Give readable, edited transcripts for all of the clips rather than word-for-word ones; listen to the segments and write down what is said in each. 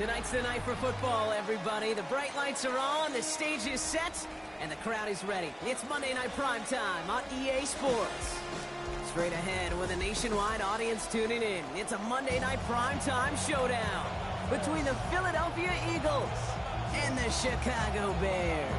Tonight's the night for football, everybody. The bright lights are on, the stage is set, and the crowd is ready. It's Monday Night Prime Time on EA Sports. Straight ahead with a nationwide audience tuning in, it's a Monday Night Prime Time showdown between the Philadelphia Eagles and the Chicago Bears.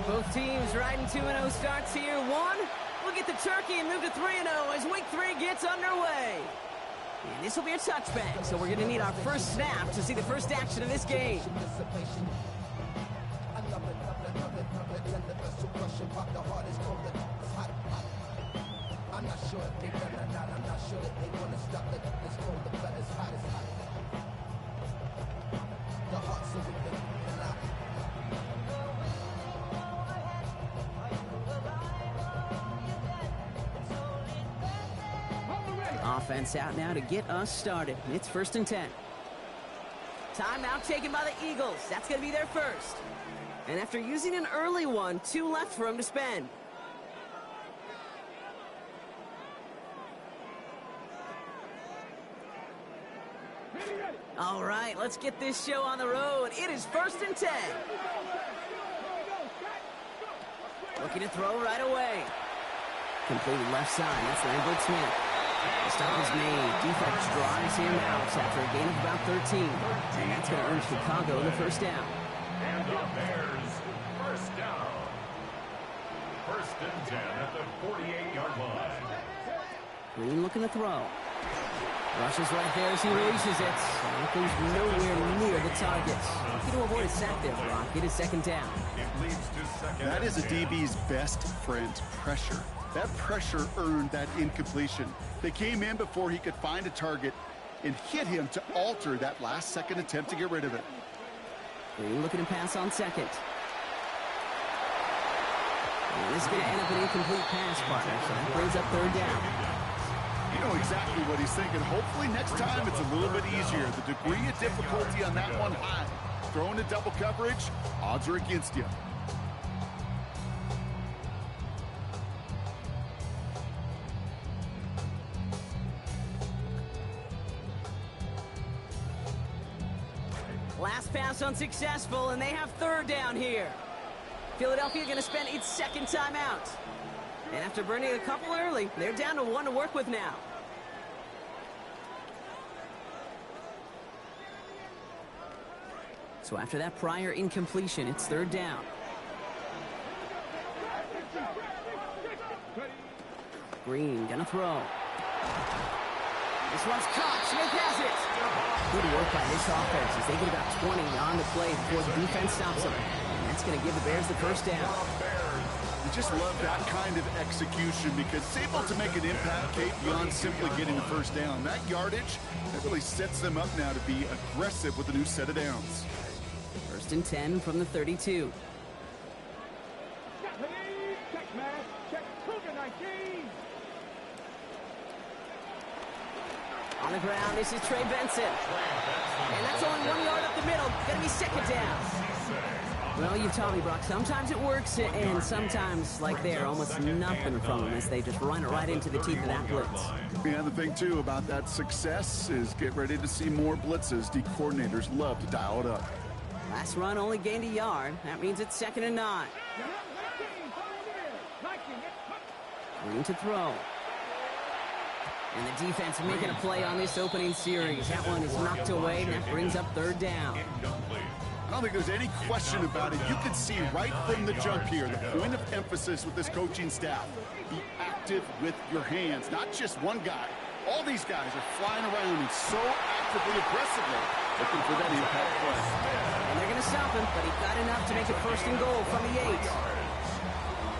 Both teams riding 2-0 starts here. One, we'll get the turkey and move to 3-0 as week 3 gets underway. And this will be a touchback, so we're going to need our first snap to see the first action of this game. I'm not sure if they run or not. I'm not sure that they want to stop it. It's cold, the blood is hot as hot. The heart's so weak and offense out now to get us started. It's 1st and 10. Timeout taken by the Eagles. That's going to be their first. And after using an early one, 2 left for them to spend. All right, let's get this show on the road. It is 1st and 10. Looking to throw right away. Completed left side. That's Lambert Smith. The stop is made. Defense drives him out after a gain of about 13. And that's going to earn Chicago the first down. And the Bears, first down. 1st and 10 at the 48-yard line. Green looking to throw. Rushes right there as he releases it. It goes nowhere near the target. Looking to avoid a sack there, Brock. It is 2nd down. It leads to 2nd. That is a DB's best friend, pressure. That pressure earned that incompletion. They came in before he could find a target and hit him to alter that last-second attempt to get rid of it. Green looking to pass on 2nd. And this is going to end up an incomplete pass, partner, so that brings up 3rd down. You know exactly what he's thinking. Hopefully next time it's a little bit easier. The degree of difficulty on that one high. Throwing a double coverage, odds are against you. Last pass unsuccessful, and they have 3rd down here. Philadelphia going to spend its 2nd timeout. And after burning a couple early, they're down to 1 to work with now. So after that prior incompletion, it's 3rd down. Green gonna throw. This one's caught. Smith has it. Good work by this offense as they get about 20 on the play before the defense stops them. And that's going to give the Bears the first down. You just love that kind of execution because it's able to make an impact, Kate, beyond simply getting the first down. That yardage, that really sets them up now to be aggressive with a new set of downs. 1st and 10 from the 32. On the ground, this is Trey Benson. And that's only 1 yard up the middle. Gonna be 2nd down. Well, you've taught me, Brock. Sometimes it works, and sometimes, like there, almost nothing from them as they just run it right into the teeth of that blitz. Yeah, the thing, too, about that success is get ready to see more blitzes. D coordinators love to dial it up. Last run only gained a yard. That means it's 2nd and 9. Green to throw. And the defense making a play on this opening series. That one is knocked away, and that brings up 3rd down. I don't think there's any question about it. You can see right from the jump here, the point of emphasis with this coaching staff. Be active with your hands, not just one guy. All these guys are flying around and so actively, aggressively looking for that impact play. And they're going to stop him, but he got enough to make it 1st and goal from the 8.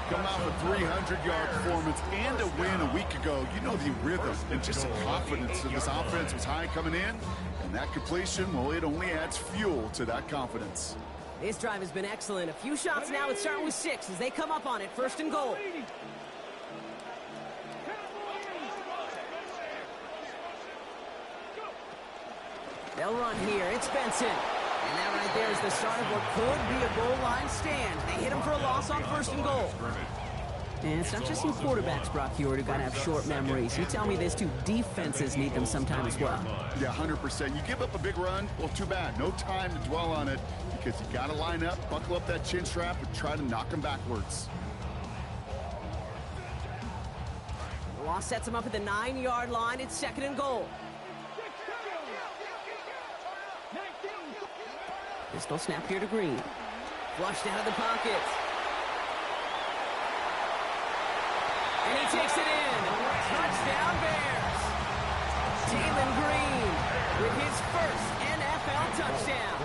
Come out with 300-yard performance and a win a week ago. You know the rhythm and just the confidence of this offense was high coming in. And that completion, well, it only adds fuel to that confidence. This drive has been excellent. A few shots now. It's starting with 6 as they come up on it. 1st and goal. They'll run here. It's Benson. And that right there is the start of what could be a goal line stand. They hit him for a loss on 1st and goal. And it's not just some quarterbacks, Brock Hewitt, who got to have short memories. You tell me this too, defenses need them sometimes as well. Yeah, 100%. You give up a big run, well, too bad. No time to dwell on it because you got to line up, buckle up that chin strap, and try to knock them backwards. Loss sets him up at the 9-yard line. It's 2nd and goal. Pistol snap here to Green. Flushed out of the pocket. And he takes it in. Touchdown Bears. Jalen Green with his first NFL touchdown.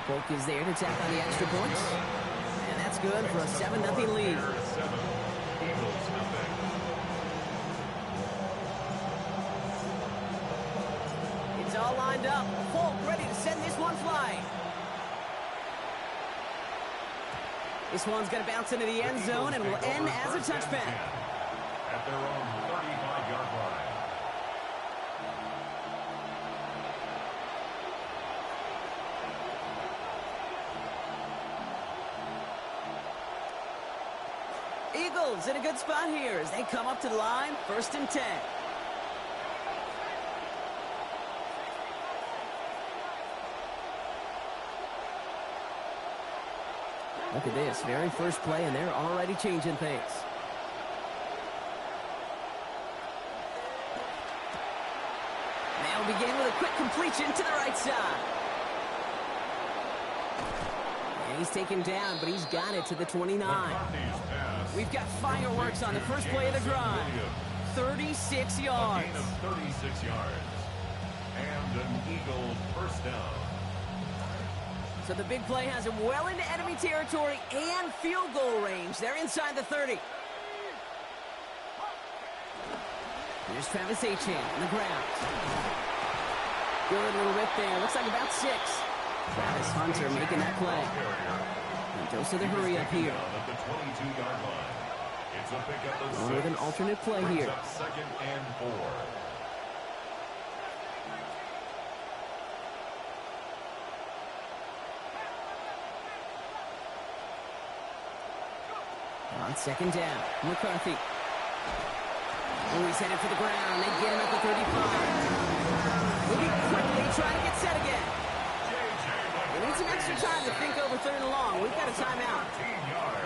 Polk is there to tap on the extra points. And that's good for a 7-0 lead. It's all lined up. Polk ready to send this one flying. This one's going to bounce into the end zone and will end as a touchback. At their own 35-yard line. Eagles in a good spot here as they come up to the line, 1st and 10. Look at this, very first play, and they're already changing things. They'll begin with a quick completion to the right side. And he's taken down, but he's got it to the 29. We've got fireworks on the first play of the drive. 36 yards. A gain of 36 yards. And an Eagle first down. So the big play has him well into enemy territory and field goal range. They're inside the 30. Here's Travis Etienne on the ground. Good little rip there. Looks like about 6. Travis Hunter making that play. And dose of the hurry up here. Going with an alternate play here. 2nd and 4. On 2nd down, McCarthy. Oh, he's headed for the ground. They get him at the 35. Moving quickly, trying to get set again. They need some extra time to think over 3rd and long. We've got a timeout.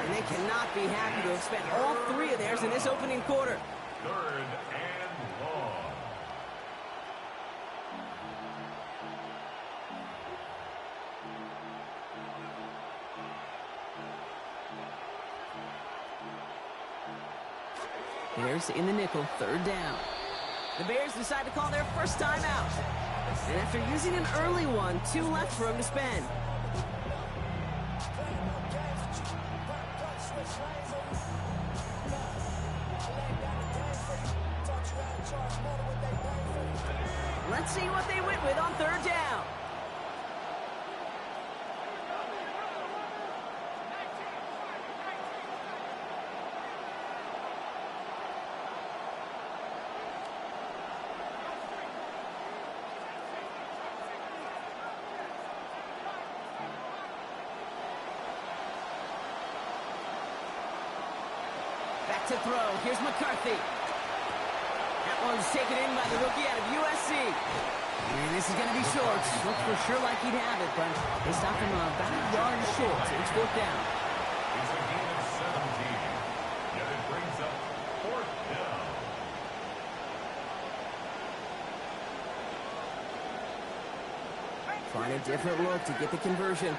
And they cannot be happy to have spent all 3 of theirs in this opening quarter. 3rd and long. Bears in the nickel, 3rd down. The Bears decide to call their first timeout. And after using an early one, 2 left for them to spend. Let's see what they went with on 3rd down. Back to throw. Here's McCarthy. That one's taken in by the rookie out of USC. And this is going to be short. Looked for sure like he'd have it, but they stopped him about a yard short. So it's 4th down. It's a gain of 17. Yet it brings up 4th down. Find a different look to get the conversion.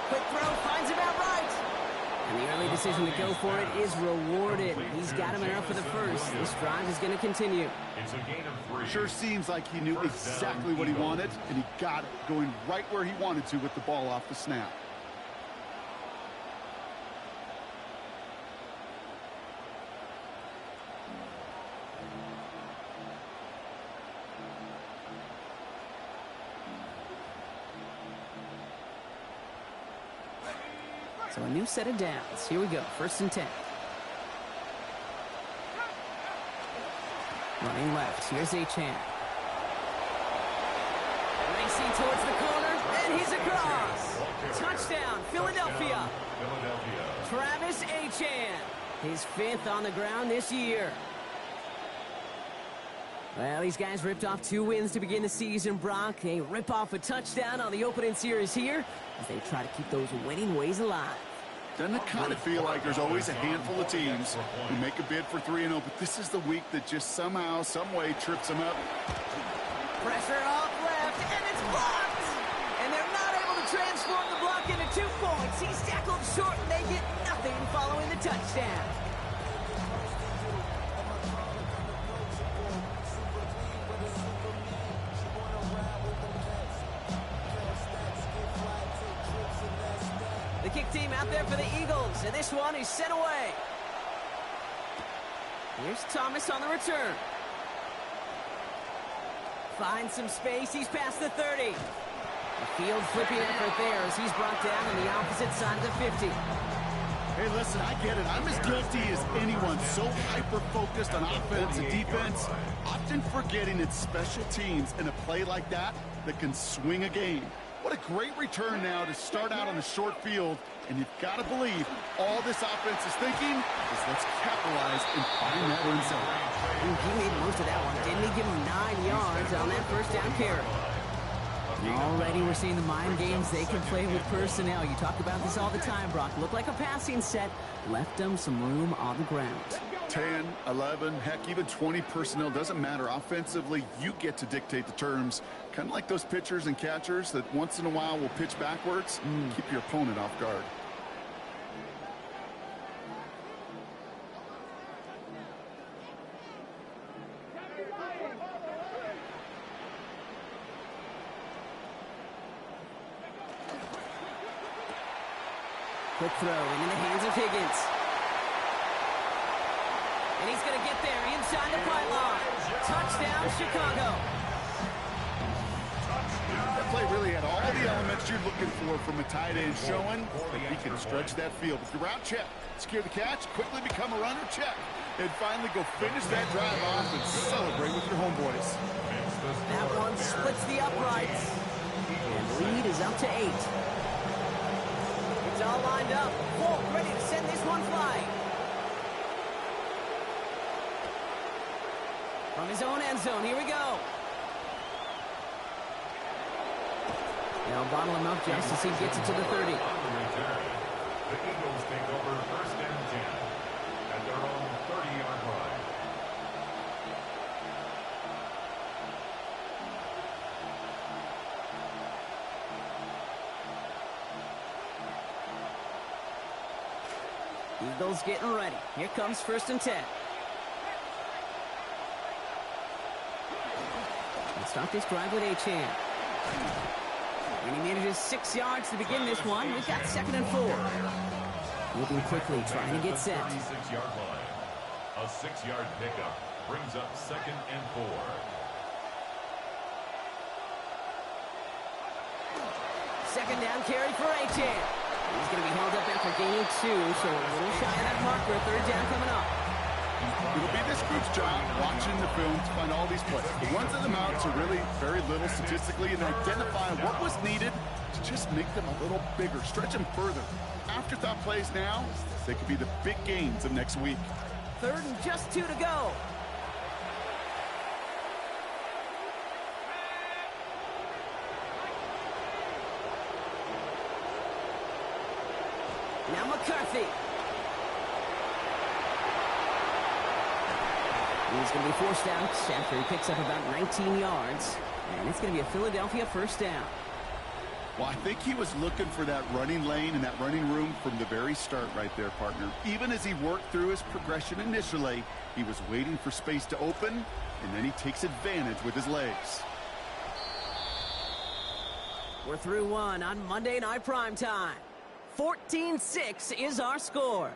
Quick throw, finds him outright. And the early decision to go for it is rewarded. He's got him enough for the first. This drive is going to continue. It's a gain of 3. Sure seems like he knew exactly what he wanted, and he got it, going right where he wanted to with the ball off the snap. So a new set of downs. Here we go, 1st and 10. Running left, here's Achane. Racing towards the corner, and he's across. Touchdown, Philadelphia. Travis Achane, his 5th on the ground this year. Well, these guys ripped off 2 wins to begin the season, Brock. They rip off a touchdown on the opening series here as they try to keep those winning ways alive. Doesn't it kind of feel like there's always a handful of teams who make a bid for 3-0, but this is the week that just somehow, some way trips them up? Pressure off left, and it's blocked! And they're not able to transform the block into 2 points. He's tackled short, and they get nothing following the touchdown. The kick team out there for the Eagles, and this one is sent away. Here's Thomas on the return. Finds some space, he's past the 30. A field flipping effort there as he's brought down on the opposite side of the 50. Hey, listen, I get it. I'm as guilty as anyone. So hyper-focused on offense and defense, often forgetting it's special teams in a play like that that can swing a game. What a great return now to start out on a short field, and you've got to believe all this offense is thinking is let's capitalize and find that end zone. He made most of that one, didn't he? Give him 9 yards on that 1st down carry. Already we're seeing the mind games they can play with personnel. You talk about this all the time, Brock. Looked like a passing set, left them some room on the ground. 10, 11, heck, even 20 personnel, doesn't matter. Offensively, you get to dictate the terms. Kind of like those pitchers and catchers that once in a while will pitch backwards. Keep your opponent off guard. Quick throw into the hands of Higgins. And he's going to get there inside the pylon. Touchdown, Chicago. That play really had all the elements you're looking for from a tight end, showing that he can stretch that field. With your route, check. Secure the catch, quickly become a runner, check. And finally go finish that drive off and celebrate with your homeboys. That one splits the uprights. And lead is up to 8. It's all lined up. Folk ready to send this one flying. From his own end zone, here we go. They'll bottle him up just as he gets it to the 30. The Eagles take over 1st and 10 at their own 30-yard line. Eagles getting ready. Here comes 1st and 10. Let's start this drive with Achane. And he manages 6 yards to begin this one. We've got 2nd and 4. Moving quickly, trying to get set. 36-yard line. A 6-yard pickup brings up 2nd and 4. Second down carry for Achane. He's going to be held up after gaining 2, so a little shy of that marker. 3rd down coming up. It'll be this group's job watching the film to find all these plays. The ones that amount to really very little statistically and identify what was needed to just make them a little bigger, stretch them further. Afterthought plays now, they could be the big gains of next week. 3rd and just 2 to go. Now McCarthy. He's going to be forced out after he picks up about 19 yards. And it's going to be a Philadelphia 1st down. Well, I think he was looking for that running lane and that running room from the very start right there, partner. Even as he worked through his progression initially, he was waiting for space to open, and then he takes advantage with his legs. We're through one on Monday Night Primetime. 14-6 is our score.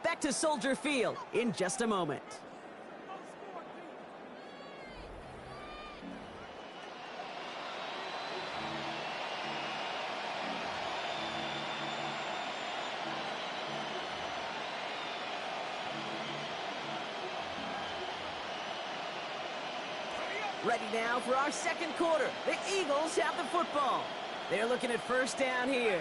Back to Soldier Field in just a moment. Ready now for our second quarter. The Eagles have the football. They're looking at first down here.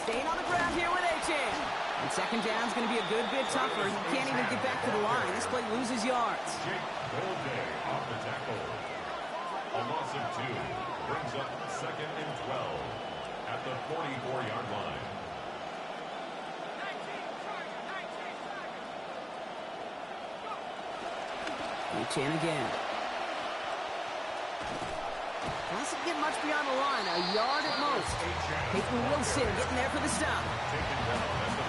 Staying on the ground here with Achan. And second down's going to be a good bit tougher. He can't even get back to the line. This play loses yards. Jake Golday off the tackle. A loss of 2 brings up second and 12 at the 44-yard line. Achan again. Doesn't get much beyond the line, a yard at most. Peyton Wilson getting there for the stop.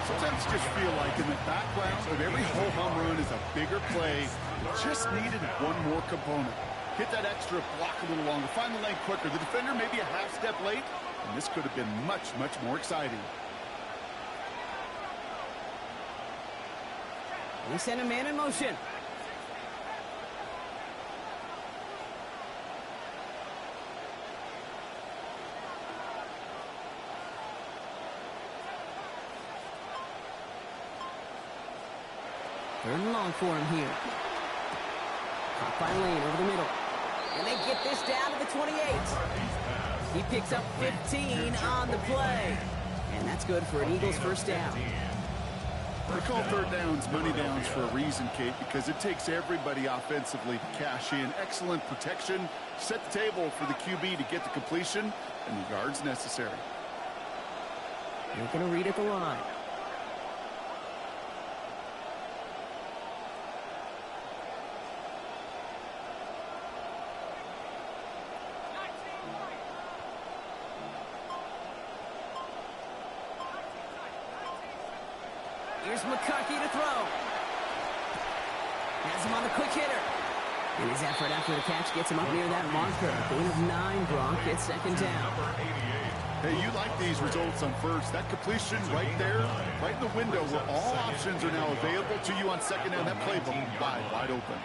Sometimes you just feel like in the background of every ho-hum run is a bigger play. Just needed one more component. Hit that extra block a little longer, find the lane quicker. The defender may be a half step late, and this could have been much, much more exciting. They send a man in motion. Third and long for him here. Caught by Lane over the middle. And they get this down to the 28. He picks up 15 on the play. And that's good for an Eagles first down. They call third downs money downs for a reason, Kate, because it takes everybody offensively to cash in. Excellent protection. Set the table for the QB to get the completion and the yards necessary. They're going to read at the line. Here's McCarthy to throw. Has him on the quick hitter. And his effort after the catch gets him up near that marker. Gain of 9, Gronk gets second down. Hey, you like these results on first. That completion right there, right in the window where all options are now available to you on second down. That playbook wide open.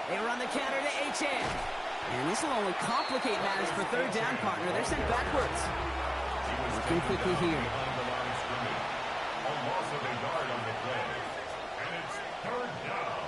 They run the counter to Achan. And this will only complicate matters for third down, partner. They're sent backwards. Looking quickly here. A loss of a yard on the play. And it's third down.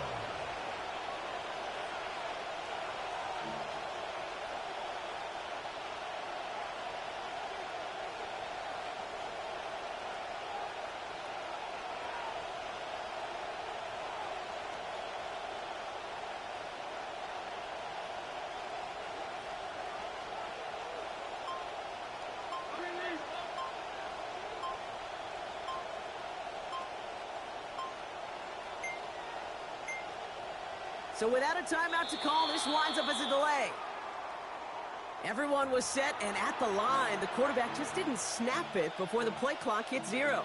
So without a timeout to call, this winds up as a delay. Everyone was set and at the line. The quarterback just didn't snap it before the play clock hit 0.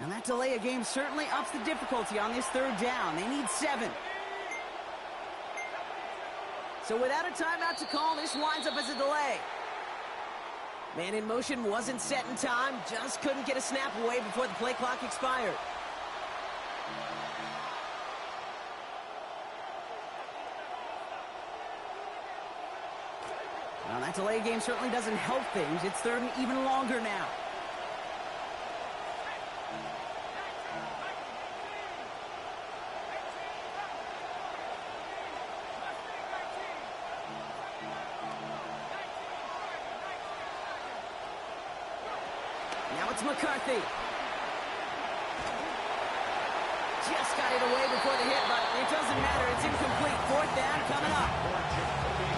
And that delay of game certainly ups the difficulty on this third down. They need 7. So without a timeout to call, this winds up as a delay. Man in motion wasn't set in time, just couldn't get a snap away before the play clock expired. Well, that delay game certainly doesn't help things. It's third and even longer now. Now it's McCarthy. Just got it away before the hit, but it doesn't matter. It's incomplete. Fourth down coming up.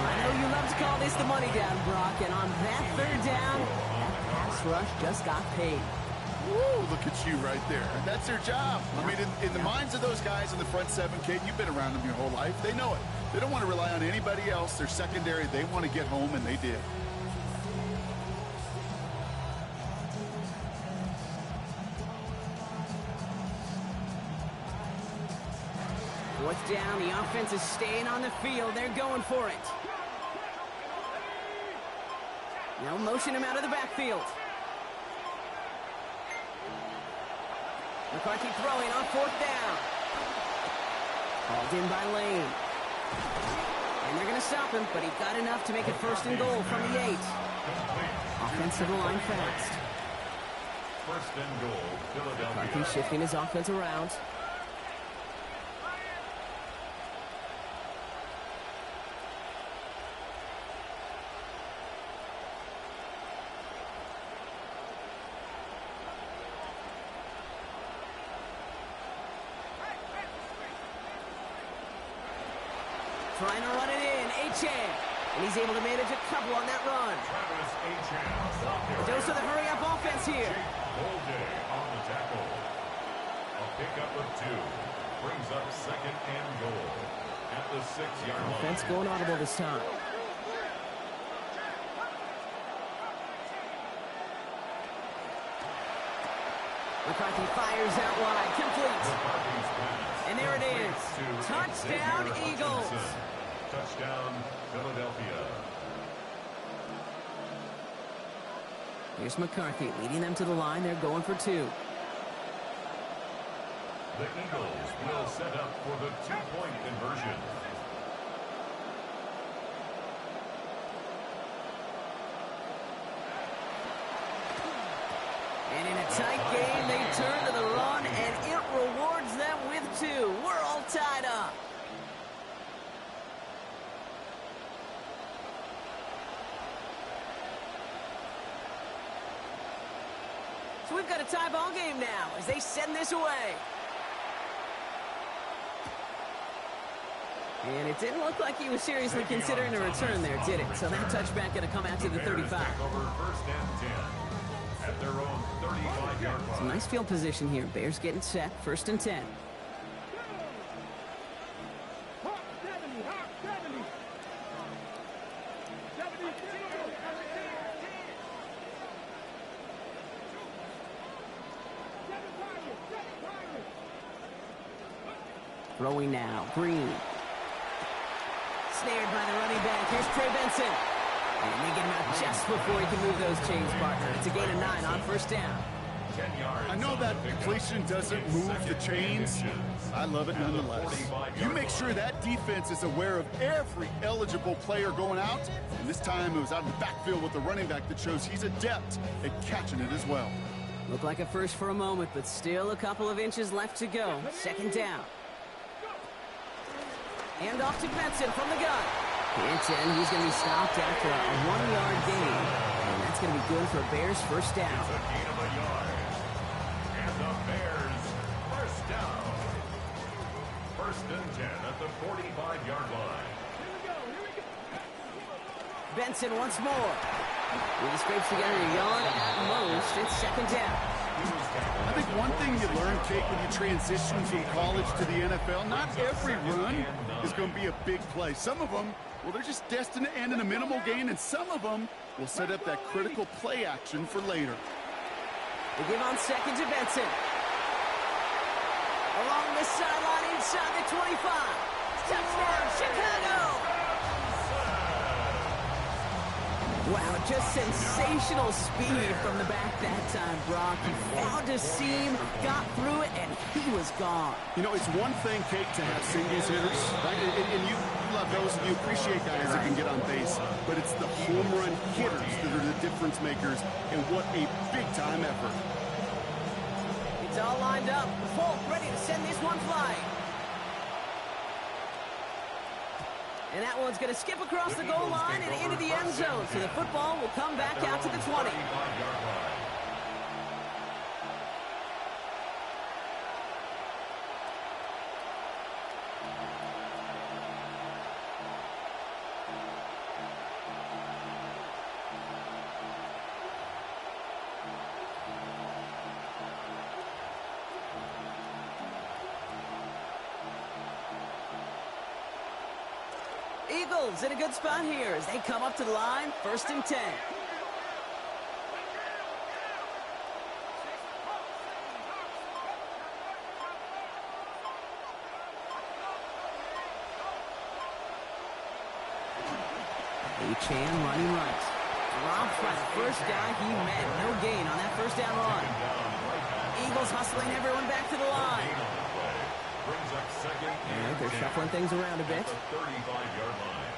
I know you love to call is the money down, Brock, and on that third down, that pass rush just got paid. Woo, look at you right there. That's their job. I mean, in the minds of those guys in the front seven, Kate, you've been around them your whole life. They know it. They don't want to rely on anybody else. They're secondary. They want to get home, and they did. Fourth down, the offense is staying on the field. They're going for it. Now motion him out of the backfield. McCarthy throwing on fourth down. Called in by Lane. And they're going to stop him, but he got enough to make it first and goal from the 8. Offensive line fast. First and goal, Philadelphia. McCarthy shifting his offense around. Trying to run it in, Achane. And he's able to manage a couple on that run. Travis Achane. Dose of the hurry-up offense here. All day on the tackle. A pickup of 2. Brings up second and goal at the 6-yard line. Offense going audible this time. McCarthy fires out wide, complete. And there it is. Touchdown, Eagles. Touchdown, Philadelphia. Here's McCarthy leading them to the line. They're going for 2. The Eagles will set up for the 2-point conversion. And in a tight game, they turn to the run, and it rewards them with 2. We're all tied up. So we've got a tie ball game now as they send this away. And it didn't look like he was seriously considering a return there, did it? So that touchback going to come out to the 35. Over first and 10 at their own 35-yard line. Some nice field position here. Bears getting set, first and 10. Throwing now, Green. Snared by the running back. Here's Trey Benson. And they get him out just before he can move those chains, partner. It's a gain of 9 on first down. 10 yards. I know that completion doesn't move the chains. I love it nonetheless. You make sure that defense is aware of every eligible player going out. And this time it was out in the backfield with the running back that shows he's adept at catching it as well. Looked like a first for a moment, but still a couple of inches left to go. Second down. Hand off to Benson from the gun. Benson, he's going to be stopped after a 1-yard gain. And that's going to be good for Bears first down. It's a gain of a yard. And the Bears first down. First and 10 at the 45-yard line. Benson once more. He scrapes together a yard at most. It's second down. I think one thing you learn, Kate, when you transition from college to the NFL, not every run is going to be a big play. Some of them, well, they're just destined to end in a minimal gain, and some of them will set up that critical play action for later. They give on second to Benson. Along the sideline inside the 25. Touchdown, Chicago! Wow, just sensational speed from the back that time, Brock. He found a seam, got through it, and he was gone. You know, it's one thing, Kate, to have singles hitters, right? And you love those, and you appreciate guys that can get on base. But it's the home run hitters that are the difference makers, and what a big-time effort. It's all lined up. Folk ready to send this one flying. And that one's going to skip across the goal line and into the end zone. So the football will come back out to the 20. Eagles in a good spot here as they come up to the line, 1st and 10. Chan running right. Dropped by the first guy he met. No gain on that first down run. Eagles hustling everyone back to the line. All right, they're shuffling things around a bit. 35-yard line.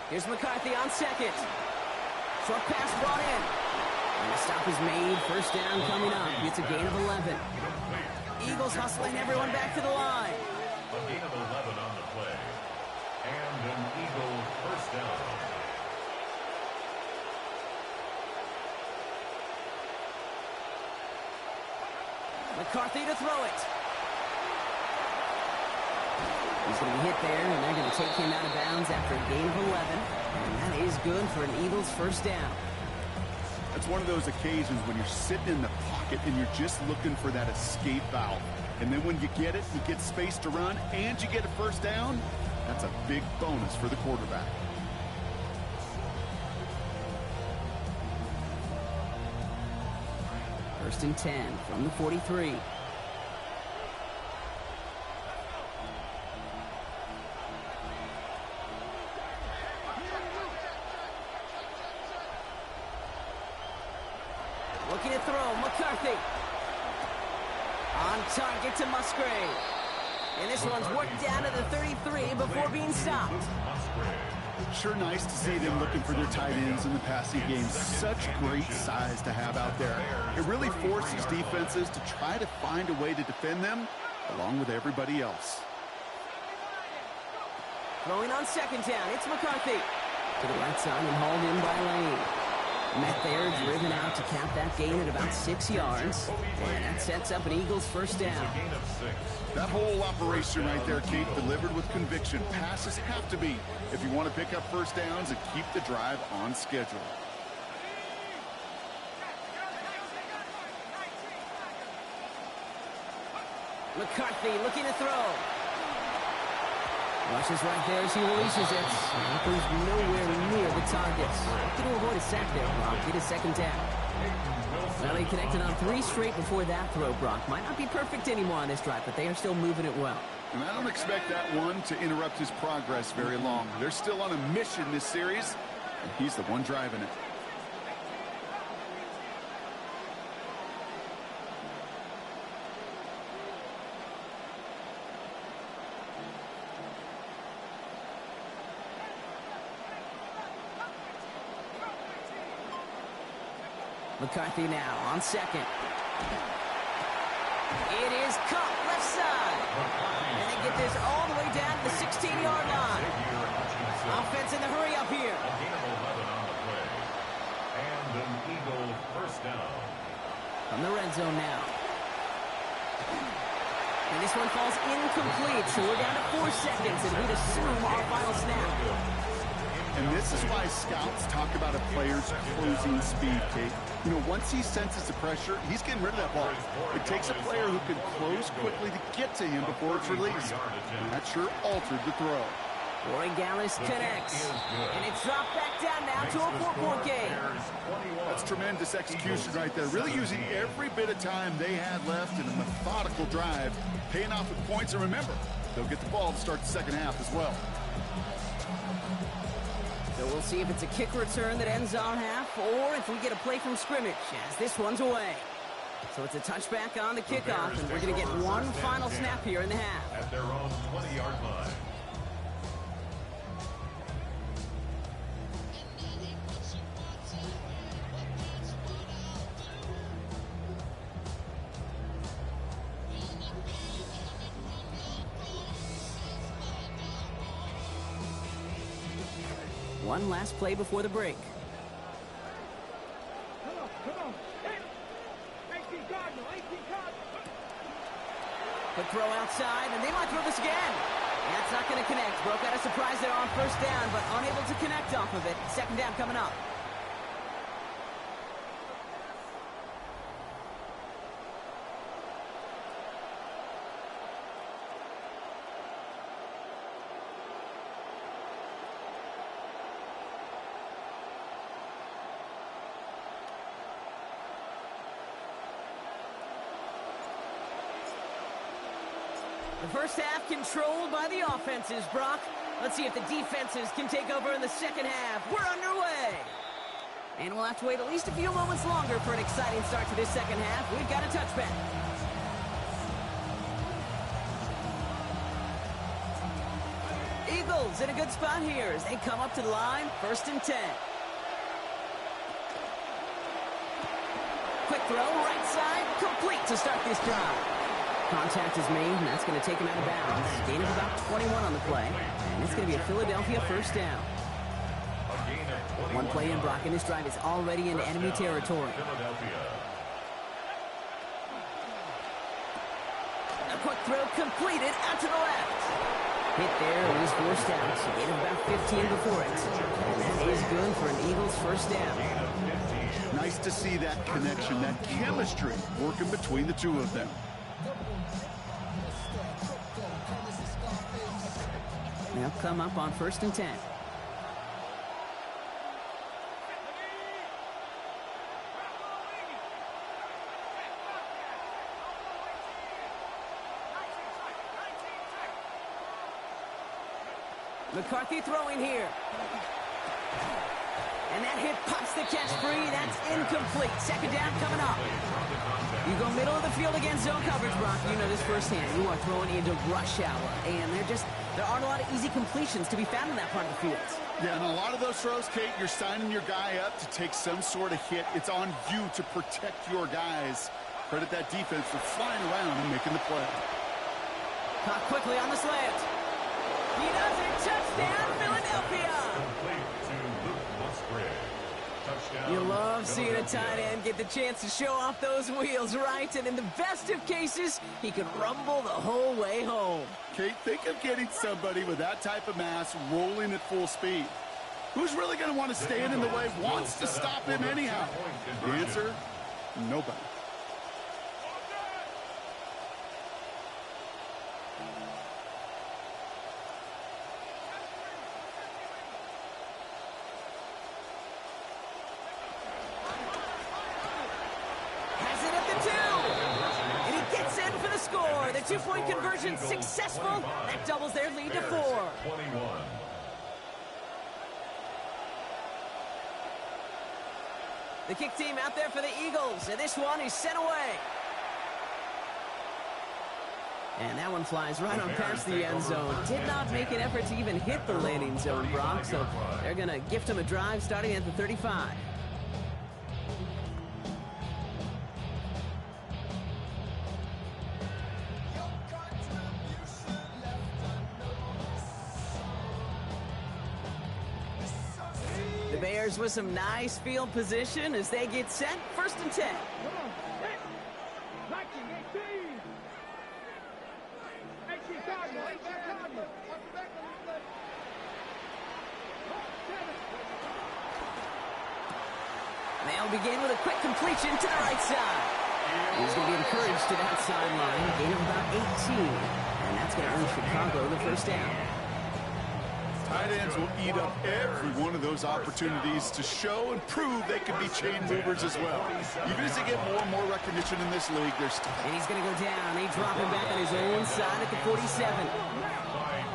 Here's McCarthy on 2nd. Short pass brought in. And the stop is made. 1st down coming up. It's a gain of 11. Eagles hustling everyone back to the line. A gain of 11 on the play. And an Eagle 1st down. McCarthy to throw it. He's going to be hit there, and they're going to take him out of bounds after a gain of 11. And that is good for an Eagles 1st down. That's one of those occasions when you're sitting in the pocket and you're just looking for that escape valve. And then when you get it, you get space to run, and you get a 1st down, that's a big bonus for the quarterback. First and 10 from the 43. Looking to throw, McCarthy. On target to Musgrave. And this one's worked down to the 33 before being stopped. Sure nice to see them looking for their tight ends in the passing game. Such great size to have out there. It really forces defenses to try to find a way to defend them along with everybody else. Throwing on 2nd down, it's McCarthy. To the right side and hauled in by Lane. Met there, driven out to cap that gain at about 6 yards. And that sets up an Eagles 1st down. That whole operation right there, Kate, delivered with conviction. Passes have to be if you want to pick up 1st downs and keep the drive on schedule. McCarthy looking to throw. Rushes right there as he releases it. He's nowhere near the targets. Going to avoid a sack there, Brock. Get a 2nd down. Well, he connected on 3 straight before that throw, Brock. Might not be perfect anymore on this drive, but they are still moving it well. And I don't expect that one to interrupt his progress very long. They're still on a mission this series, and he's the one driving it. McCarthy now on 2nd. It is caught left side. And they get this all the way down to the 16-yard line. Offense in the hurry up here. A gain of 11 on the play. And an Eagle 1st down. From the red zone now. And this one falls incomplete, so we're down to 4 seconds, and we'd assume our final snap. And this is why scouts talk about a player's closing speed, Kate. You know, once he senses the pressure, he's getting rid of that ball. It takes a player who can close quickly to get to him before it's released. And that sure altered the throw. Corey Gallis connects. And it's dropped back down now to a 4-point game. That's tremendous execution right there. Really using every bit of time they had left in a methodical drive, paying off with points. And remember, they'll get the ball to start the 2nd half as well. So we'll see if it's a kick return that ends our half, or if we get a play from scrimmage, as this one's away. So it's a touchback on the kickoff, and we're going to get one final snap here in the half. At their own 20-yard line. One last play before the break. Quick throw outside, and they might throw this again. That's not going to connect. Broke out a surprise there on 1st down, but unable to connect off of it. 2nd down coming up. The first half controlled by the offenses, Brock. Let's see if the defenses can take over in the second half. We're underway. And we'll have to wait at least a few moments longer for an exciting start to this second half. We've got a touchback. Eagles in a good spot here as they come up to the line. 1st and 10. Quick throw, right side, complete to start this drive. Contact is made, and that's going to take him out of bounds. Gain of about 21 on the play, and it's going to be a Philadelphia first down. One play in, Brock, and this drive is already in enemy territory. A quick throw completed out to the left. Hit there, it was forced out. Gain of about 15 before it. And that is good for an Eagles first down. Nice to see that connection, that chemistry working between the two of them. They'll come up on 1st and 10. McCarthy throwing here. And that hit pops the catch free. That's incomplete. Second down coming up. You go middle of the field against zone coverage, Brock. You know this firsthand. You are throwing into rush hour. And there aren't a lot of easy completions to be found in that part of the field. Yeah, and a lot of those throws, Kate, you're signing your guy up to take some sort of hit. It's on you to protect your guys. Credit that defense for flying around and making the play. Caught quickly on the slant. He does it. Touchdown, Philadelphia. You love seeing a tight end get the chance to show off those wheels, right? And in the best of cases, he can rumble the whole way home. Kate, think of getting somebody with that type of mass rolling at full speed. Who's really going to want to stand in the way, wants to stop him anyhow? The answer, nobody. The two-point conversion successful. That doubles their lead to 4. The kick team out there for the Eagles, and this one is sent away. And that one flies right on past the end zone. Did not make an effort to even hit the landing zone, Brock, so they're going to gift him a drive starting at the 35. The Bears with some nice field position as they get set. 1st and 10. They'll begin with a quick completion to the right side. He's going to be encouraged to that sideline. Gain of about 18. And that's going to earn Chicago the first down. Tight ends will eat up every one of those opportunities to show and prove they can be chain movers as well. Even as they get more and more recognition in this league, they're still... And he's going to go down. They drop him back on his own side at the 47.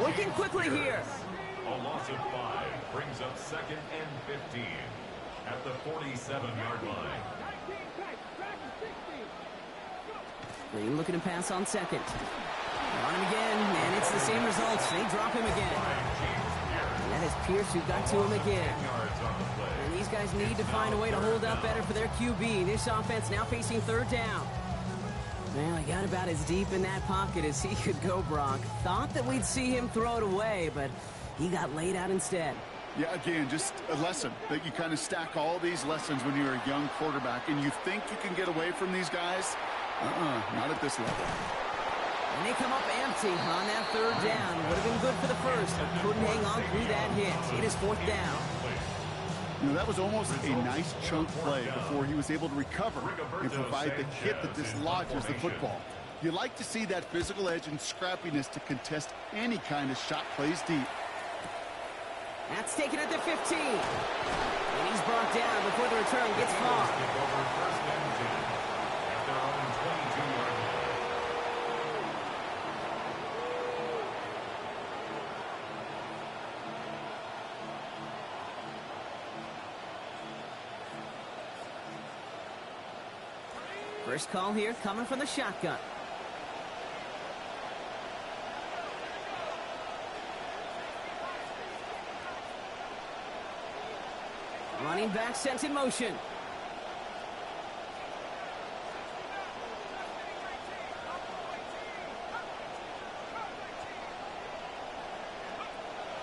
Working quickly here. A loss of 5 brings up 2nd and 15 at the 47-yard line. Green looking to pass on 2nd. On him again, and it's the same results. They drop him again. And that is Pierce who got to him again. And these guys need to find a way to hold up better for their QB. This offense now facing 3rd down. Well, he got about as deep in that pocket as he could go, Brock. Thought that we'd see him throw it away, but he got laid out instead. Yeah, again, just a lesson that you kind of stack all these lessons when you're a young quarterback, and you think you can get away from these guys. Not at this level. And they come up empty on that 3rd down. Would have been good for the first, but couldn't hang on through that hit. It is 4th down. You know, that was almost a nice chunk play before he was able to recover and provide the hit that dislodges the football. You like to see that physical edge and scrappiness to contest any kind of shot plays deep. That's taken at the 15. And he's brought down before the return gets far. First call here coming from the shotgun. Running back sent in motion.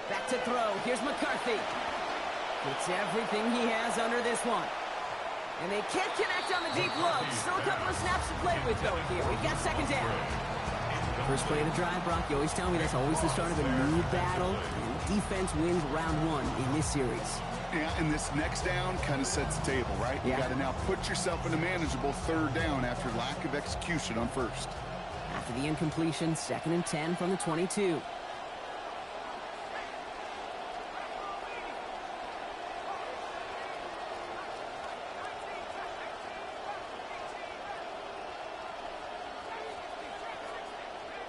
Back to throw. Here's McCarthy. Gets everything he has under this one. And they can't connect on the deep look. Still a couple of snaps to play with, though, here. We've got second down. First play of the drive, Brock. You always tell me that's always the start of a new battle. And defense wins round one in this series. Yeah, and this next down kind of sets the table, right? You got to now put yourself in a manageable third down after lack of execution on first. After the incompletion, 2nd and 10 from the 22.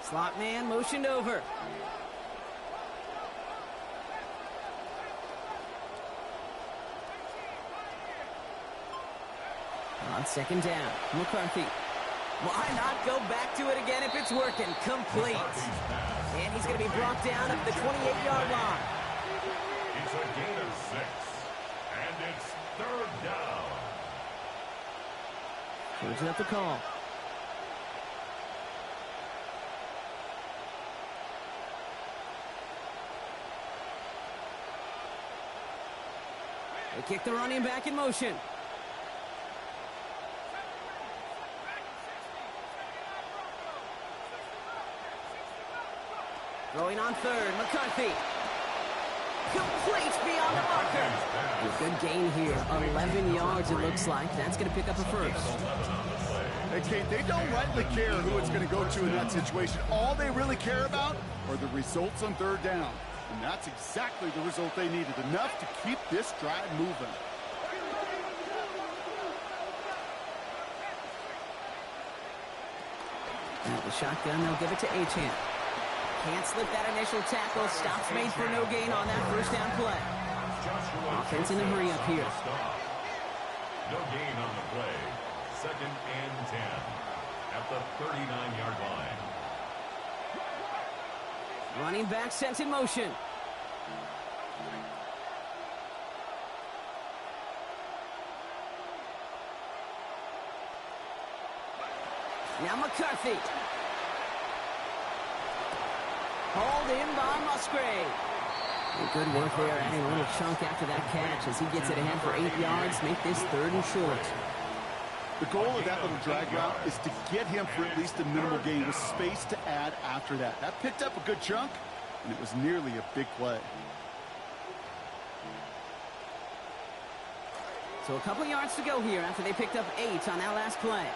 Slot man motioned over. On second down, McCarthy. Why not go back to it again if it's working? Complete. And he's going to be brought down at the 28-yard line. It's a gain of 6. And it's third down. Changing up the call. They kick the running back in motion. Throwing on third, McCarthy. Complete beyond the marker. A good gain here. 11 yards, it looks like. That's going to pick up a first. Hey, Kate, they don't rightly care who it's going to go to in that situation. All they really care about are the results on third down. And that's exactly the result they needed. Enough to keep this drive moving. Now the shotgun, they'll give it to Achane. Can't slip that initial tackle. Stops made for no gain on that first down play. Offense in a hurry up here. No gain on the play. 2nd and 10 at the 39-yard line. Running back sent in motion. Now McCarthy. Hauled in by Musgrave. Good work there, adding a little chunk after that catch as he gets it ahead for 8 yards. Make this 3rd and short. The goal of that little drag route is to get him for at least a minimal gain with space to add after that. That picked up a good chunk, and it was nearly a big play. So a couple yards to go here after they picked up 8 on that last play.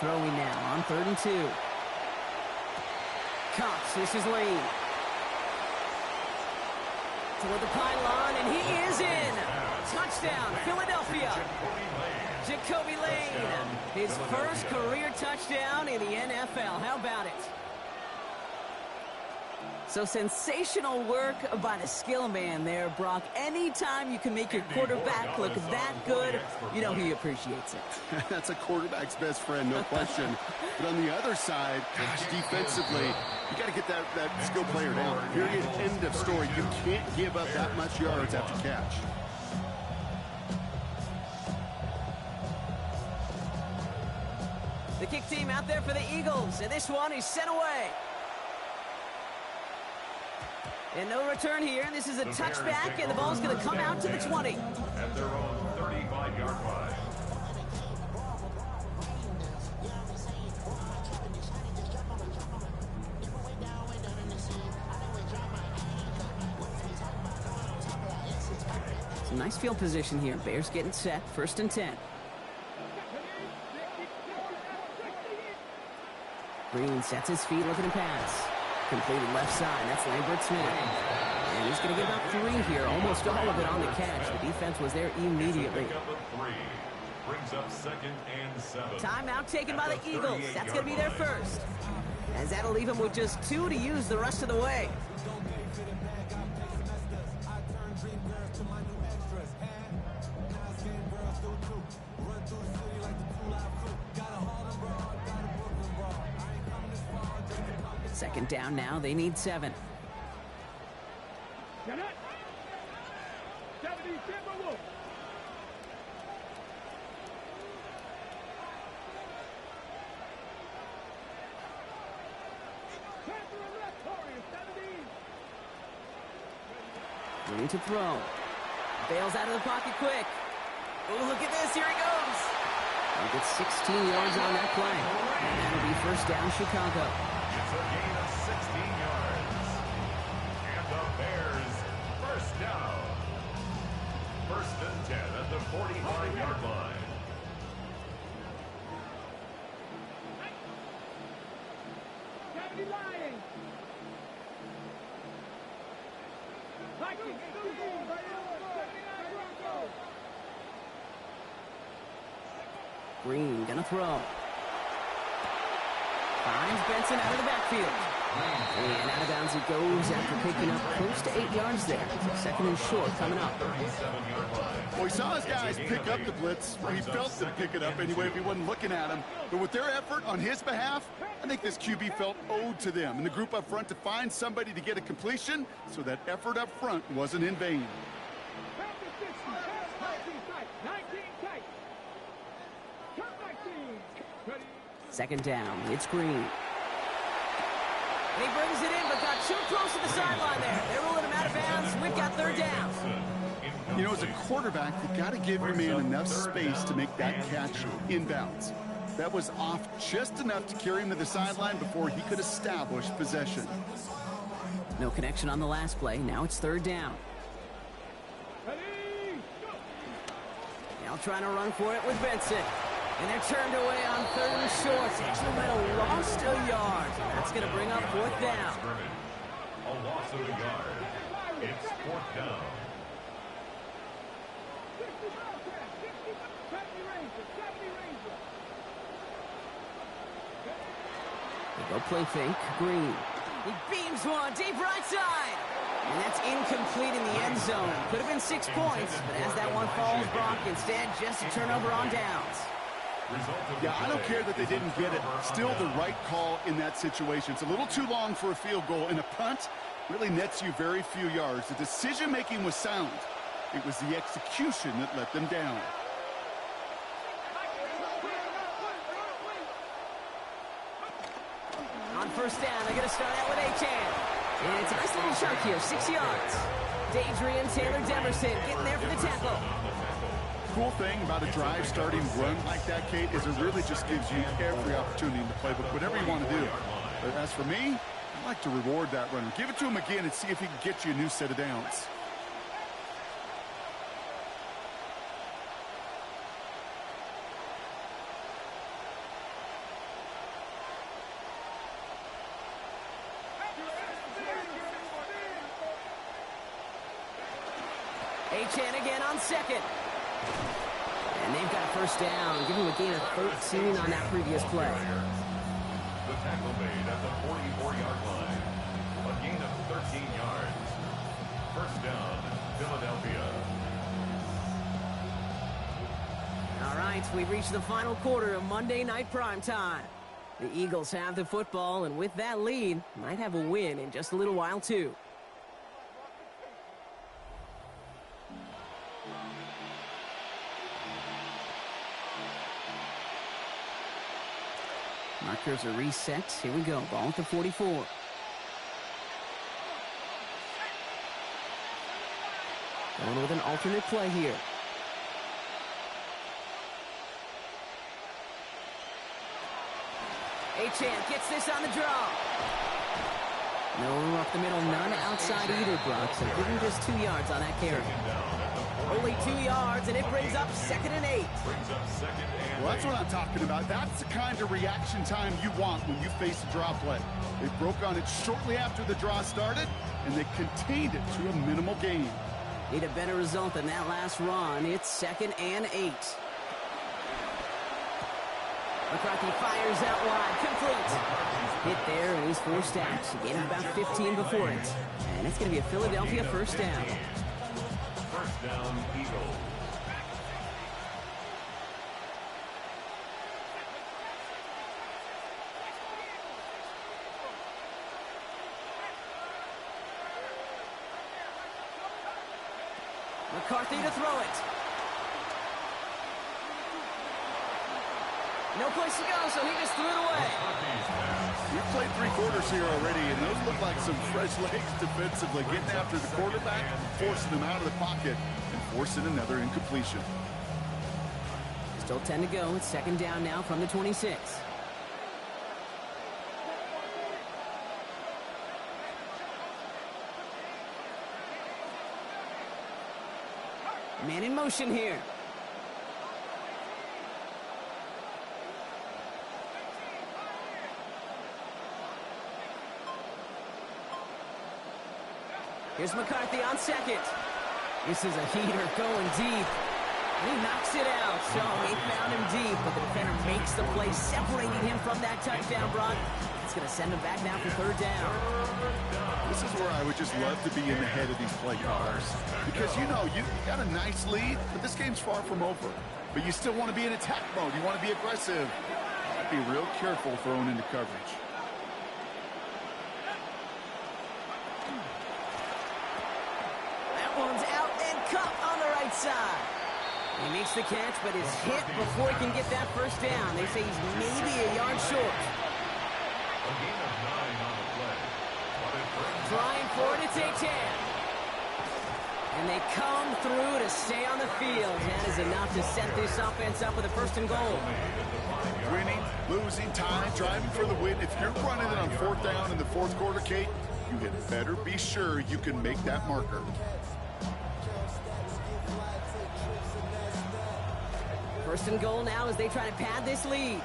Throwing now on 3rd and 2. Cox, this is Lane. Toward the pylon, and he is in. Touchdown, Philadelphia. Jacoby Lane, his first career touchdown in the NFL. How about it? So sensational work by the skill man there, Brock. Anytime you can make your quarterback look that good, you know he appreciates it. That's a quarterback's best friend, no question. But on the other side, gosh, defensively, you got to get that skill player down. Period, end of story. You can't give up that much yards after catch. The kick team out there for the Eagles, and this one is sent away. And no return here. This is a touchback, and the ball's going to come out to the 20. At their own 35-yard line. Some nice field position here. Bears getting set. 1st and 10. Green sets his feet, looking to pass. Completed left side. That's Lambert Smith. And he's going to get about 3 here. Almost all of it on the catch. The defense was there immediately. brings up 2nd and 7. Timeout taken by the Eagles. That's going to be their first. As that'll leave them with just 2 to use the rest of the way. Second down now. They need 7. Get it. 70 Timberwolves. Ready to throw. Bails out of the pocket quick. Oh, look at this. Here he goes. He gets 16 yards on that play. And that'll be first down, Chicago. It's a gain of 16 yards. And the Bears first down. 1st and 10 at the 45-yard line. Green gonna throw. Finds Benson out of the backfield. And out of bounds he goes after picking up close to 8 yards there. 2nd and short coming up. Well, he saw his guys pick up the blitz. He felt them pick it up anyway if he wasn't looking at him. But with their effort on his behalf, I think this QB felt owed to them and the group up front to find somebody to get a completion, so that effort up front wasn't in vain. Second down, it's Green. And he brings it in, but got too close to the sideline there. They're rolling him out of bounds. We've got 3rd down. You know, as a quarterback, you got to give your man enough space to make that catch inbounds. That was off just enough to carry him to the sideline before he could establish possession. No connection on the last play. Now it's 3rd down. Now trying to run for it with Benson. And they're turned away on 3rd and short. Sacramento lost a yard. That's going to bring up 4th down. A loss of a yard. It's 4th down. They go play fake. Green. He beams one deep right side. And that's incomplete in the end zone. Could have been 6 points, but as that one falls, Brock, instead just a turnover on downs. Yeah, I don't care that they didn't get it. Still the right call in that situation. It's a little too long for a field goal, and a punt really nets you very few yards. The decision-making was sound. It was the execution that let them down. On 1st down, they're going to start out with Achan. And it's a nice little chunk here, 6 yards. Adrian Taylor-Demerson getting there for the tackle. Cool thing about a drive starting run like that, Kate, is it really just gives you every opportunity in the playbook, whatever you want to do. But as for me, I like to reward that runner. Give it to him again and see if he can get you a new set of downs. Achan again on 2nd. And they've got a 1st down. Give him a gain of 13 on that previous play. The tackle made at the 44-yard line. A gain of 13 yards. 1st down, Philadelphia. All right, we've reached the final quarter of Monday Night Primetime. The Eagles have the football, and with that lead, might have a win in just a little while, too. Markers are reset. Here we go. Ball at the 44. Going with an alternate play here. Achan gets this on the draw. No room up the middle, none outside either, Brock. So give him just 2 yards on that carry. Only 2 yards, and it brings up 2nd and 8. Well, that's what I'm talking about. That's the kind of reaction time you want when you face a draw play. They broke on it shortly after the draw started, and they contained it to a minimal gain. Need a better result than that last run. It's 2nd and 8. McCarthy fires out wide, complete. Hit there, and he's forced out. He gained about 15 before it. And it's going to be a Philadelphia first down. First down, Eagles. McCarthy to throw it. No place to go, so he just threw it away. We've played 3 quarters here already, and those look like some fresh legs defensively, getting after the quarterback, forcing him out of the pocket, and forcing another incompletion. Still 10 to go. It's second down now from the 26. Man in motion here. Here's McCarthy on second. This is a heater going deep. He knocks it out. So he found him deep, but the defender makes the play, separating him from that touchdown, Brock. It's going to send him back now for third down. This is where I would just love to be in the head of these play callers. Because, you know, you got a nice lead, but this game's far from over. But you still want to be in attack mode. You want to be aggressive. Be real careful throwing into coverage. That one's out and cut on the right side. He makes the catch, but is hit before he can get that first down. They say he's maybe a yard short. A gain of 9 on the play. Trying for it, it's A-10. And they come through to stay on the field. That is enough to set this offense up with a first and goal. Winning, losing, time, driving for the win. If you're running it on fourth down in the fourth quarter, Kate, you had better be sure you can make that marker. First and goal now as they try to pad this lead.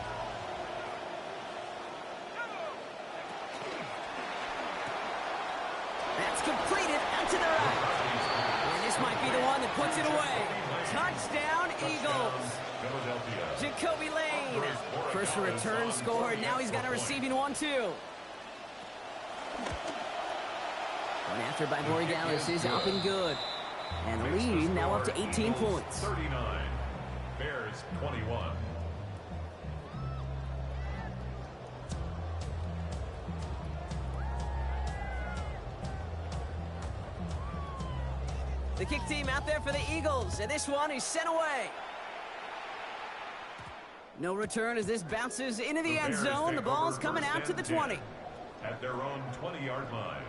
That's completed out to the right. And this might be the one that puts it away. Touchdown, Eagles. Jacoby Lane. First return scored. Now he's got a receiving one, too. One after by Corey Dallas is up and good. And the lead now up to 18 points. 39. Bears 21. The kick team out there for the Eagles, and this one is sent away. No return as this bounces into the end zone. The ball's coming out to the 20. At their own 20-yard line.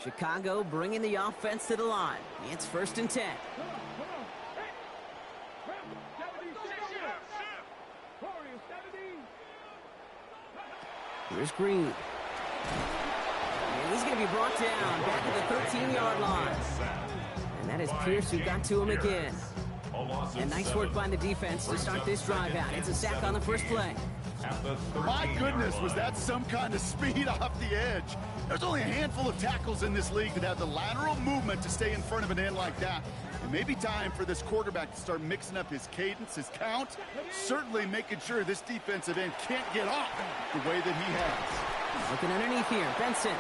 Chicago bringing the offense to the line. It's first and 10. Here's Green. And he's going to be brought down back at the 13-yard line. And that is Pierce who got to him again. And nice work by the defense to start this drive out. It's a sack on the first play. My goodness, was that some kind of speed off the edge? There's only a handful of tackles in this league that have the lateral movement to stay in front of an end like that. It may be time for this quarterback to start mixing up his cadence, his count, certainly making sure this defensive end can't get off the way that he has. Looking underneath here, Benson.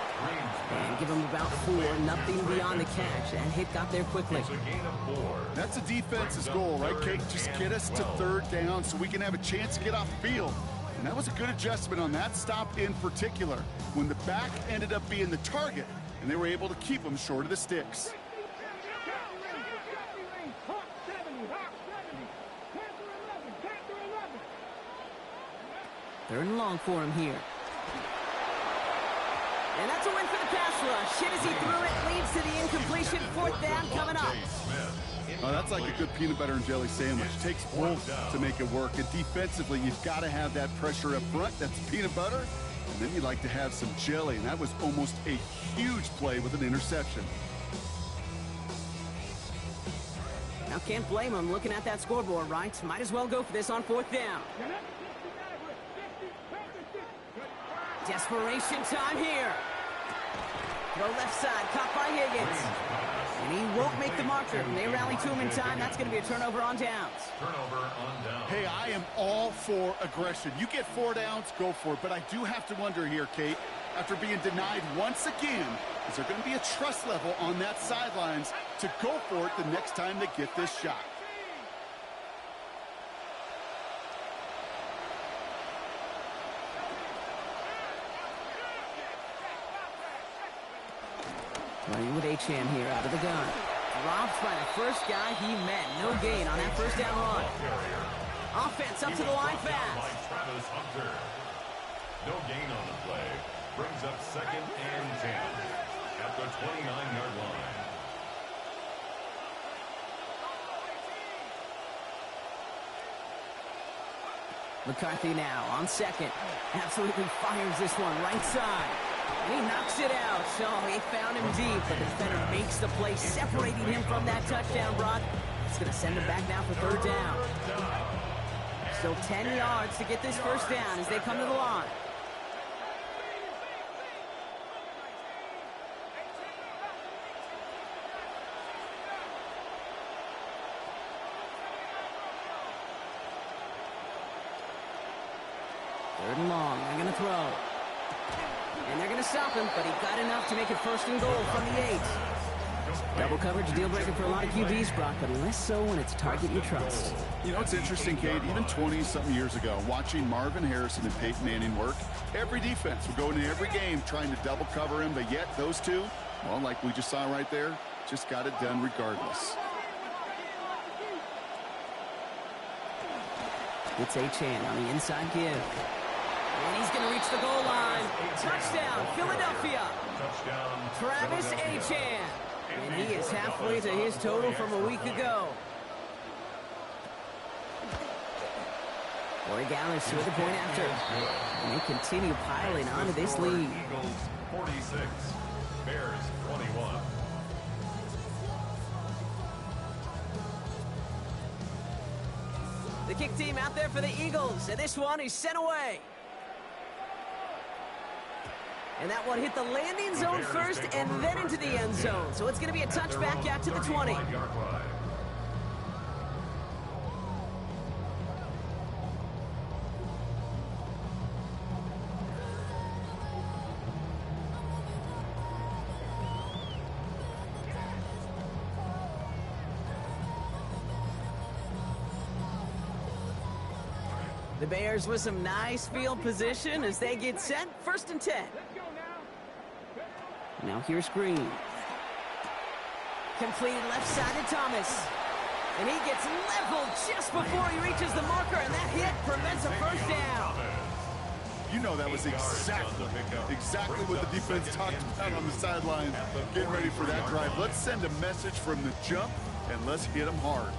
And give him about 4, nothing beyond the catch. That hit got there quickly. That's a defense's goal, right, Kate? Just get us to third down so we can have a chance to get off the field. And that was a good adjustment on that stop in particular, when the back ended up being the target, and they were able to keep him short of the sticks. Third and long for him here. And that's a win for the pass rush. Hit as he threw it, leads to the incompletion. Fourth down coming up. Oh, that's like a good peanut butter and jelly sandwich. It takes both to make it work. And defensively, you've got to have that pressure up front. That's peanut butter. And then you like to have some jelly. And that was almost a huge play with an interception. Now can't blame him looking at that scoreboard, right? Might as well go for this on fourth down. Desperation time here. Throw left side, caught by Higgins. won't make the marker. And they rally to him in time. That's going to be a turnover on downs. Turnover on downs. Hey, I am all for aggression. You get 4 downs, go for it. But I do have to wonder here, Kate, after being denied once again, is there going to be a trust level on that sidelines to go for it the next time they get this shot? Running with Achane here out of the gun. Dropped by the first guy he met. No gain on that first down run. Offense up to the line fast. No gain on the play. Brings up 2nd and 10 at the 29-yard line. McCarthy now on 2nd. Absolutely fires this one right side. And he knocks it out. So he found him deep, but the defender makes the play, separating him from that touchdown, Brock. It's going to send him back now for 3rd down. Still 10 yards to get this first down as they come to the line. Third and long. They're going to throw. And they're going to stop him, but he got enough to make it 1st and goal from the 8. Double coverage, deal breaker for a lot of QBs, Brock, but less so when it's a target you trust. You know, it's interesting, Kate, even 20-something years ago, watching Marvin Harrison and Peyton Manning work, every defense would go into every game trying to double cover him, but yet those two, well, like we just saw right there, just got it done regardless. It's Achane on the inside give. And he's going to reach the goal line. Touchdown, Philadelphia. Touchdown, Travis Achane. And he is halfway to his total from a week ago. Corey Gallis with the point after. And they continue piling onto this lead. Eagles 46, Bears 21. The kick team out there for the Eagles, and this one is sent away. And that one hit the landing zone first and then into the end zone. So it's going to be a touchback out to the 20. The Bears with some nice field position as they get set. 1st and 10. Now here's Green. Completed left side to Thomas. And he gets leveled just before he reaches the marker, and that hit prevents a 1st down. You know that was exactly what the defense talked about on the sideline, getting ready for that drive. Let's send a message from the jump, and let's hit them hard.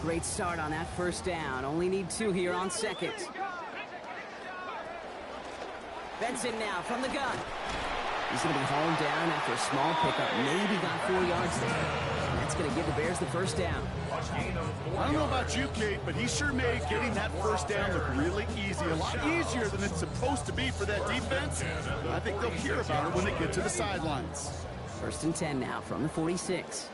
Great start on that 1st down. Only need 2 here on 2nd. Benson now from the gun. He's going to be hauled down after a small pickup. Maybe got 4 yards there. And that's going to give the Bears the 1st down. I don't know about you, Kate, but he sure made getting that 1st down look really easy. A lot easier than it's supposed to be for that defense. I think they'll hear about it when they get to the sidelines. 1st and 10 now from the 46.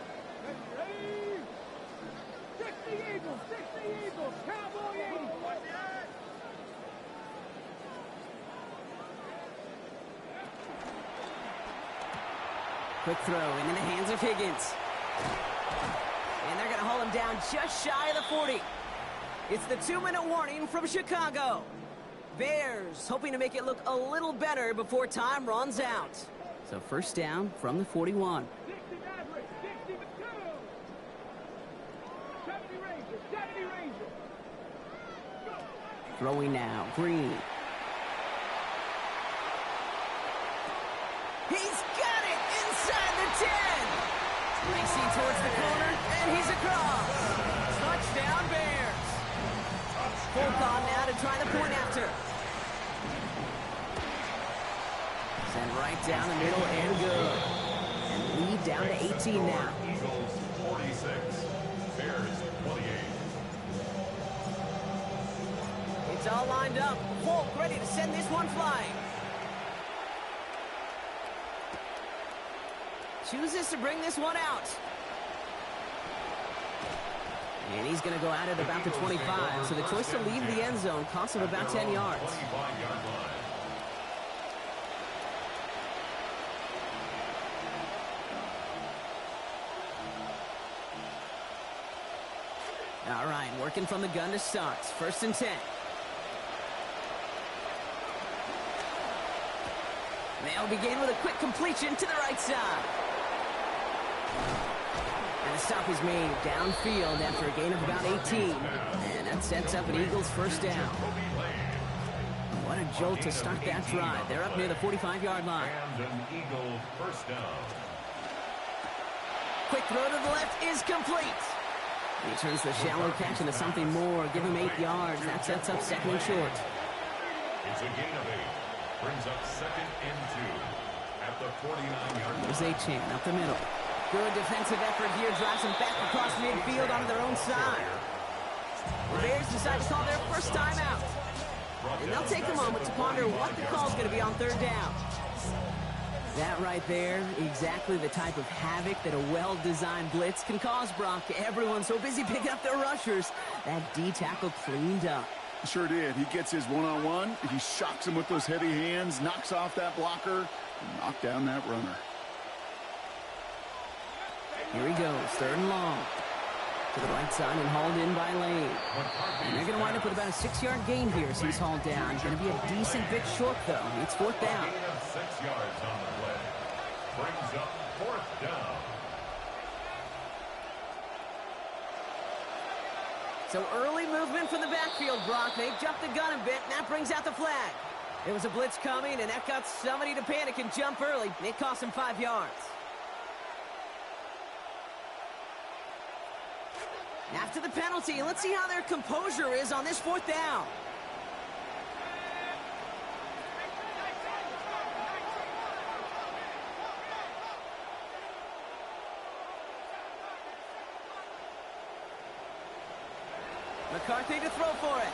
Quick throw into the hands of Higgins. And they're going to haul him down just shy of the 40. It's the 2-minute warning from Chicago. Bears hoping to make it look a little better before time runs out. So 1st down from the 41. Throwing now, Green. He's got it inside the 10. Racing towards the corner, and he's across. Touchdown, Bears. Folk on now to try the point after. Send right down the middle and good. And lead down to 18 now. Eagles 46, Bears 28. It's all lined up. Folk ready to send this one flying. chooses to bring this one out. And he's going to go at it about the 25. So the choice to leave the end zone costs him about 10 yards. All right, working from the gun to start. 1st and 10. They'll begin with a quick completion to the right side. And the stop is made downfield after a gain of about 18. And that sets up an Eagles 1st down. What a jolt to start that drive. They're up near the 45-yard line. And an Eagle 1st down. Quick throw to the left is complete. He turns the shallow catch into something more. Give him 8 yards. That sets up 2nd and short. It's a gain of 8. Brings up 2nd and 2 at the 49-yard line. There's Achane up the middle. Good defensive effort here. Drives them back across midfield onto their own side. The Bears decide to call their first timeout. And they'll take a moment to ponder what the call is going to be on 3rd down. That right there, exactly the type of havoc that a well-designed blitz can cause, Brock. Everyone's so busy picking up their rushers. That D tackle cleaned up. Sure did. He gets his one-on-one. He shocks him with those heavy hands, knocks off that blocker, and knocked down that runner. Here he goes, 3rd and long. To the right side and hauled in by Lane. And they're going to wind up with about a 6-yard gain here as he's hauled down. Going to be a decent bit short, though. It's 4th down. 6 yards on the play. Brings up 4th down. So early movement from the backfield, Brock. They jumped the gun a bit, and that brings out the flag. There was a blitz coming, and that got somebody to panic and jump early. It cost him 5 yards. After the penalty, let's see how their composure is on this 4th down. McCarthy to throw for it.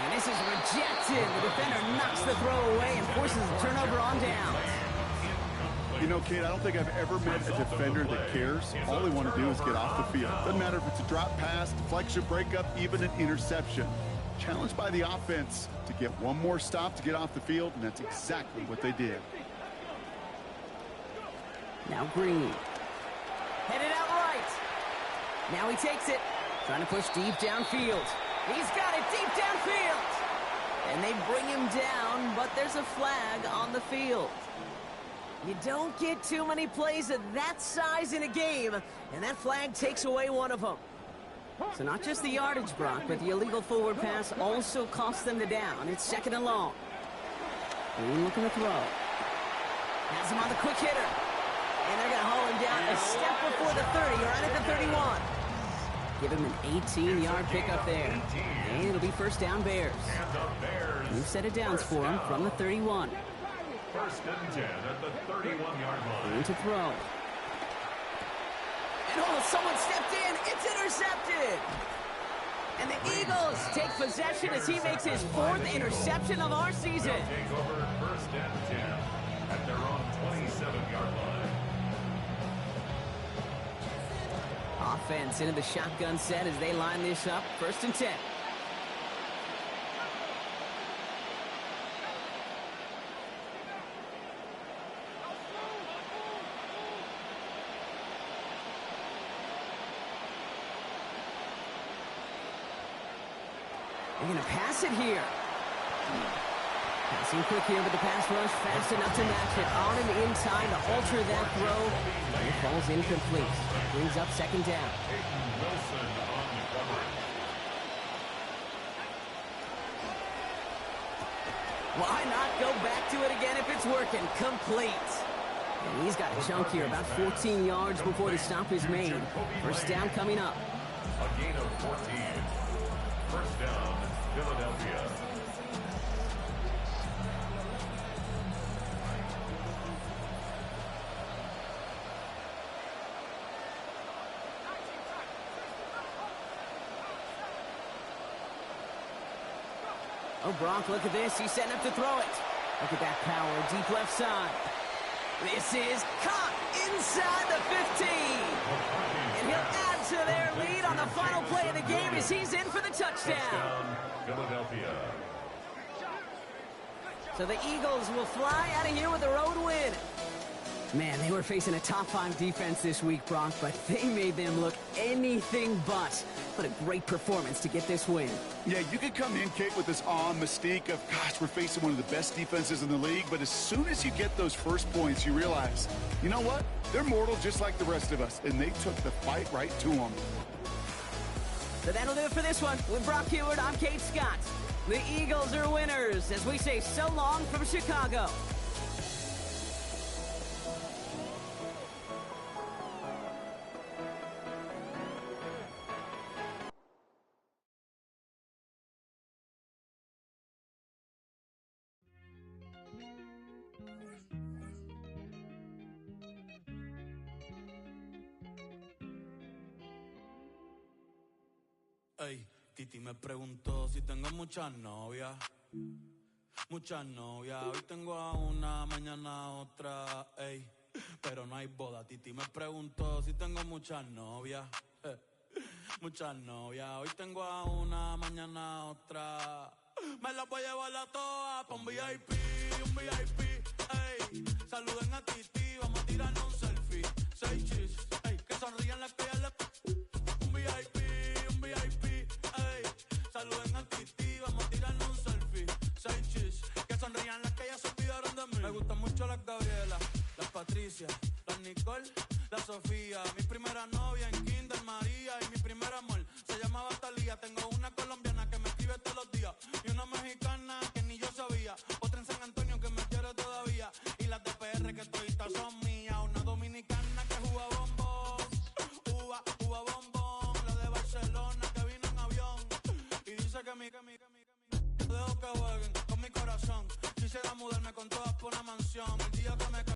And this is rejected. The defender knocks the throw away and forces a turnover on downs. You know, Kate, I don't think I've ever met a defender that cares. All they want to do is get off the field. Doesn't matter if it's a drop pass, deflection, breakup, even an interception. Challenged by the offense to get one more stop to get off the field, and that's exactly what they did. Now Green. Headed out right. Now he takes it. Trying to push deep downfield. He's got it deep downfield. And they bring him down, but there's a flag on the field. You don't get too many plays of that size in a game, and that flag takes away one of them. So not just the yardage, Brock, but the illegal forward pass also cost them the down. It's 2nd and long. Green looking to throw. Has him on the quick hitter. And they're going to haul him down a step before the 30, or right at the 31. Give him an 18-yard pickup there. And it'll be 1st down Bears. New set of downs for him from the 31. 1st and 10 at the 31-yard line. Green to throw. And oh, someone stepped in. It's intercepted. And the Eagles take possession as he makes his 4th interception of our season. They'll take over 1st and 10 at their own 27-yard line. Offense into the shotgun set as they line this up. 1st and 10. They're going to pass it here. Passing quick here, but the pass rush fast enough to match it. On him in time to alter that throw. And it falls incomplete. Brings up 2nd down. Wilson on the coverage. Why not go back to it again if it's working? Complete. And he's got a chunk here, about 14 yards before the stop is made. 1st down coming up. A gain of 14. 1st down, Philadelphia. Oh, Brock, look at this. He's setting up to throw it. Look at that power, deep left side. This is caught inside the 15. And he'll add to their lead on the final play of the game as he's in for the touchdown. Touchdown, Philadelphia. So the Eagles will fly out of here with a road win. Man, they were facing a top-5 defense this week, Brock, but they made them look anything but. What a great performance to get this win. Yeah, you could come in, Kate, with this mystique of, gosh, we're facing one of the best defenses in the league, but as soon as you get those first points, you realize, you know what? They're mortal just like the rest of us, and they took the fight right to them. So that'll do it for this one. With Brock Heward, I'm Kate Scott. The Eagles are winners as we say so long from Chicago. Ey, Titi me preguntó si tengo muchas novias. Muchas novias, hoy tengo a una, mañana a otra, ey. Pero no hay boda. Titi me preguntó si tengo muchas novias. Muchas novias, hoy tengo a una, mañana a otra. Me las voy a llevar a todas pa' un VIP, ey. Saluden a Titi, vamos a tirarnos un selfie. 6 chis, ey, que sonrían las que ya le... Un VIP, ey. Saluden a Titi, vamos a tirarnos un selfie. 6 chis, que sonrían las que ya se olvidaron de mí. Me gustan mucho las Gabriela, las Patricia, las Nicole, la Sofía. Mi primera novia en Kinder María y mi primer amor se llamaba Talía. Tengo una colombiana que me escribe todos los días y una mexicana que ni yo sabía. Otra en San Antonio que me quiere todavía y las de PR que toditas son mías. Una dominicana que juega bombón, uva bombón. La de Barcelona que vino en avión y dice que dejo que jueguen con mi corazón. Quisiera mudarme con todas por una mansión. El día que me